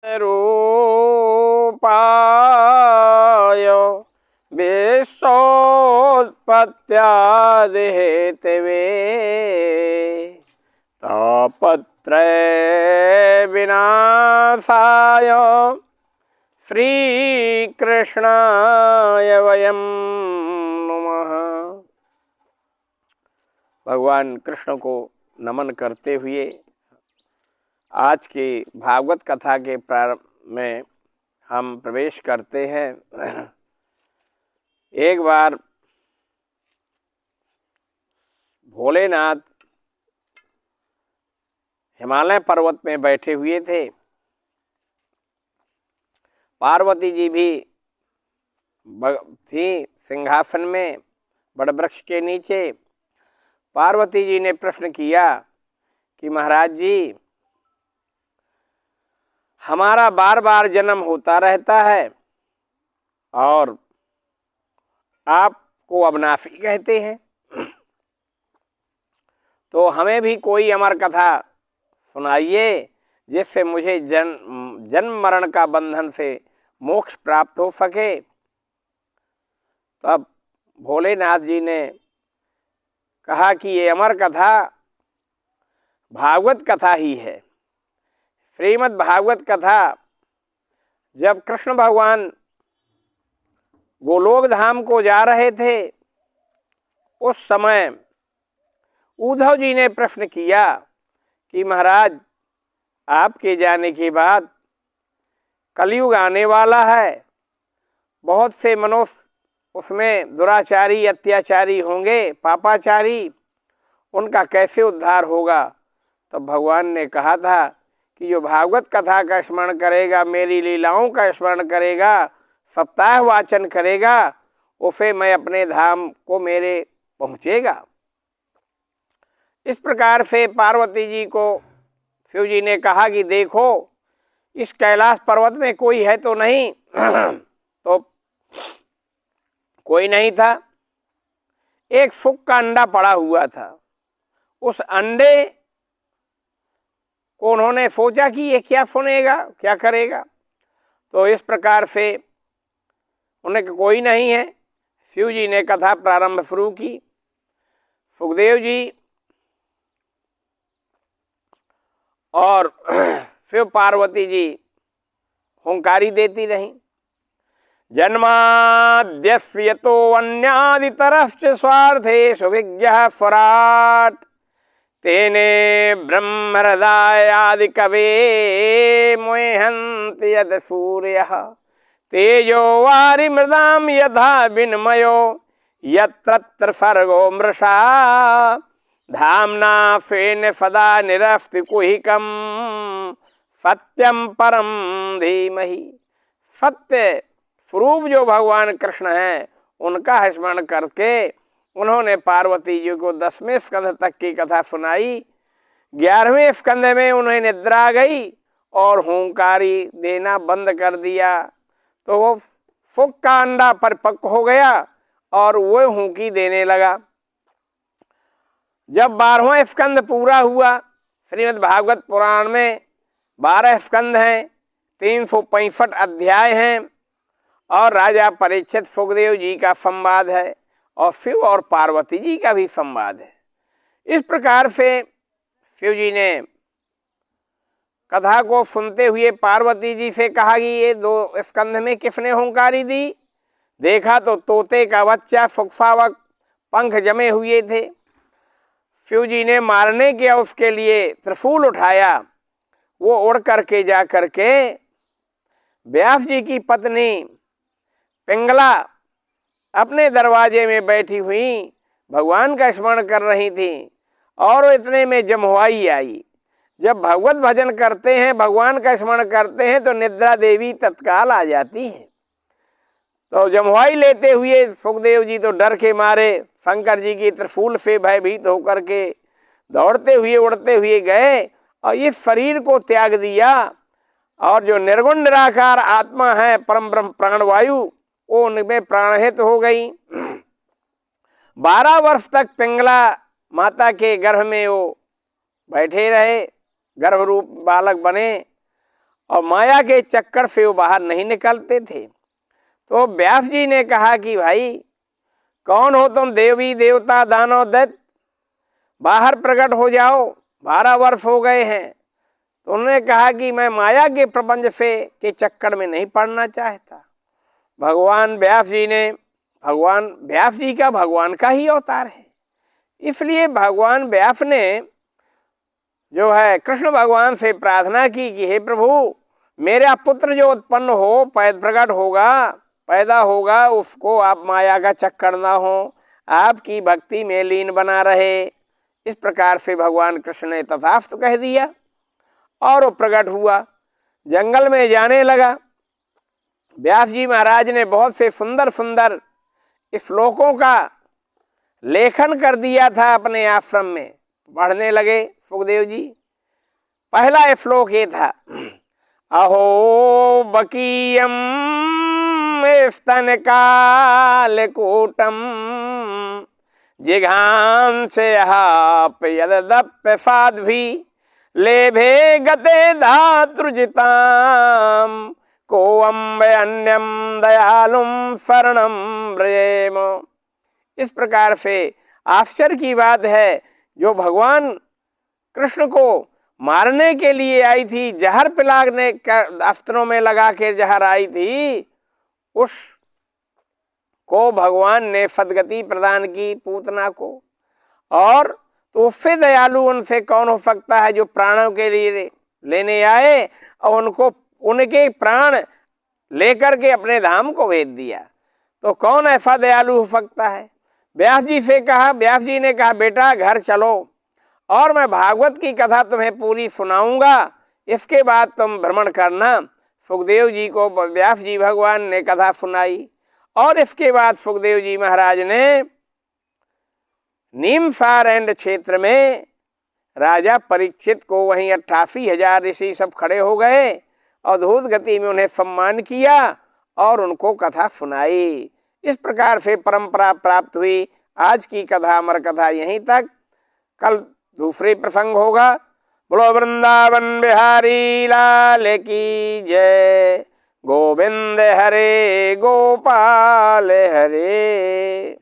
रूपाय विश्वोत्पत्त्यादिहेतवे तापत्रय विनाशाय श्रीकृष्णाय वयं नमः। भगवान कृष्ण को नमन करते हुए आज की भागवत कथा के प्रारंभ में हम प्रवेश करते हैं। एक बार भोलेनाथ हिमालय पर्वत में बैठे हुए थे। पार्वती जी भी थी सिंहासन में बड़ वृक्ष के नीचे। पार्वती जी ने प्रश्न किया कि महाराज जी, हमारा बार बार जन्म होता रहता है और आपको अविनाशी कहते हैं, तो हमें भी कोई अमर कथा सुनाइए जिससे मुझे जन्म मरण का बंधन से मोक्ष प्राप्त हो सके। तब भोलेनाथ जी ने कहा कि ये अमर कथा भागवत कथा ही है। श्रीमद् भागवत कथा जब कृष्ण भगवान गोलोक धाम को जा रहे थे, उस समय उद्धव जी ने प्रश्न किया कि महाराज, आपके जाने के बाद कलयुग आने वाला है, बहुत से मनुष्य उसमें दुराचारी अत्याचारी होंगे, पापाचारी, उनका कैसे उद्धार होगा। तो भगवान ने कहा था कि जो भागवत कथा का स्मरण करेगा, मेरी लीलाओं का स्मरण करेगा, सप्ताह वाचन करेगा, उसे मैं अपने धाम को मेरे पहुँचेगा। इस प्रकार से पार्वती जी को शिव जी ने कहा कि देखो, इस कैलाश पर्वत में कोई है तो नहीं। तो कोई नहीं था। एक फुक का अंडा पड़ा हुआ था। उस अंडे को उन्होंने सोचा कि ये क्या सुनेगा, क्या करेगा। तो इस प्रकार से उन्हें कोई नहीं है। शिव जी ने कथा प्रारंभ शुरू की। सुखदेव जी और शिव पार्वती जी हुंकारी देती रहीं। जन्माद्यस्य यतो अन्यादितरश्च स्वार्थे सुविज्ञः स्वराट् तेने ब्रह्महृदायादि कवे मुह्यन्ति यद सूर्यः तेजो वारि मृदां यथा विनिमयो यत्र सर्गो मृषा धाम्ना स्वेन सदा निरस्ति कुहिकं सत्यम परम धीमहि। सत्य स्वरूप जो भगवान कृष्ण हैं, उनका स्मरण करके उन्होंने पार्वती जी को 10वें स्कंध तक की कथा सुनाई। 11वें स्कंध में उन्हें निद्रा आ गई और हुंकारी देना बंद कर दिया। तो वो फुक का अंडा परिपक्व हो गया और वो हुंकी देने लगा। जब 12वां स्कंद पूरा हुआ, श्रीमद् भागवत पुराण में 12 स्कंद हैं, 365 अध्याय हैं और राजा परीक्षित सुखदेव जी का संवाद है और शिव और पार्वती जी का भी संवाद है। इस प्रकार से शिव जी ने कथा को सुनते हुए पार्वती जी से कहा कि ये 2 स्कंध में किसने हुंकारी दी। देखा तो तोते का बच्चा सुखसावक पंख जमे हुए थे। शिव जी ने मारने के उसके लिए त्रिशूल उठाया। वो उड़ करके जा करके व्यास जी की पत्नी पिंगला अपने दरवाजे में बैठी हुई भगवान का स्मरण कर रही थी और इतने में जमवाई आई। जब भगवत भजन करते हैं, भगवान का स्मरण करते हैं, तो निद्रा देवी तत्काल आ जाती है। तो जमवाई लेते हुए सुखदेव जी तो डर के मारे शंकर जी की त्रिशूल से भयभीत होकर के दौड़ते हुए उड़ते हुए गए और इस शरीर को त्याग दिया और जो निर्गुण निराकार आत्मा है, परम ब्रह्म प्राणवायु, वो उनमें प्राणहित हो गई। 12 वर्ष तक पिंगला माता के गर्भ में वो बैठे रहे, गर्भ रूप बालक बने और माया के चक्कर से वो बाहर नहीं निकलते थे। तो व्यास जी ने कहा कि भाई कौन हो तुम, देवी देवता दानव दैत्य, बाहर प्रकट हो जाओ, 12 वर्ष हो गए हैं। तो उन्होंने कहा कि मैं माया के प्रपंच से के चक्कर में नहीं पड़ना चाहता। भगवान व्यास जी ने, भगवान व्यास जी का भगवान का ही अवतार है, इसलिए भगवान व्यास ने जो है कृष्ण भगवान से प्रार्थना की कि हे प्रभु, मेरा पुत्र जो उत्पन्न हो, प्रकट होगा, पैदा होगा, उसको आप माया का चक्कर ना हो, आपकी भक्ति में लीन बना रहे। इस प्रकार से भगवान कृष्ण ने तथास्तु कह दिया और वो प्रकट हुआ, जंगल में जाने लगा। व्यास जी महाराज ने बहुत से सुंदर सुंदर श्लोकों का लेखन कर दिया था अपने आश्रम में, पढ़ने लगे सुखदेव जी। पहला श्लोक ये था, अहो बकीयम स्तन कालकूटम जिघांसयाप यदप्यसाध्वी लेभे गते धातृजिताम को अम्बे अन्यम दयालुम शरणम व्रजेम। इस प्रकार से आश्चर्य की बात है, जो भगवान कृष्ण को मारने के लिए आई थी, जहर पिलाने अस्त्रों में लगा के जहर आई थी, उस को भगवान ने सदगति प्रदान की पूतना को। और तो उससे दयालु उनसे कौन हो सकता है, जो प्राणों के लिए लेने आए और उनको उनके प्राण लेकर के अपने धाम को भेज दिया। तो कौन ऐसा दयालु हो सकता है। व्यास जी से कहा, व्यास जी ने कहा बेटा घर चलो और मैं भागवत की कथा तुम्हें पूरी सुनाऊंगा, इसके बाद तुम भ्रमण करना। सुखदेव जी को व्यास जी भगवान ने कथा सुनाई और इसके बाद सुखदेव जी महाराज ने नीमसारण्य क्षेत्र में राजा परीक्षित को, वहीं 88,000 ऋषि सब खड़े हो गए, अद्भुत गति में उन्हें सम्मान किया और उनको कथा सुनाई। इस प्रकार से परंपरा प्राप्त हुई। आज की कथा, अमर कथा यहीं तक, कल दूसरे प्रसंग होगा। बोलो वृंदावन बिहारी लाल की जय। गोविंद हरे गोपाल हरे।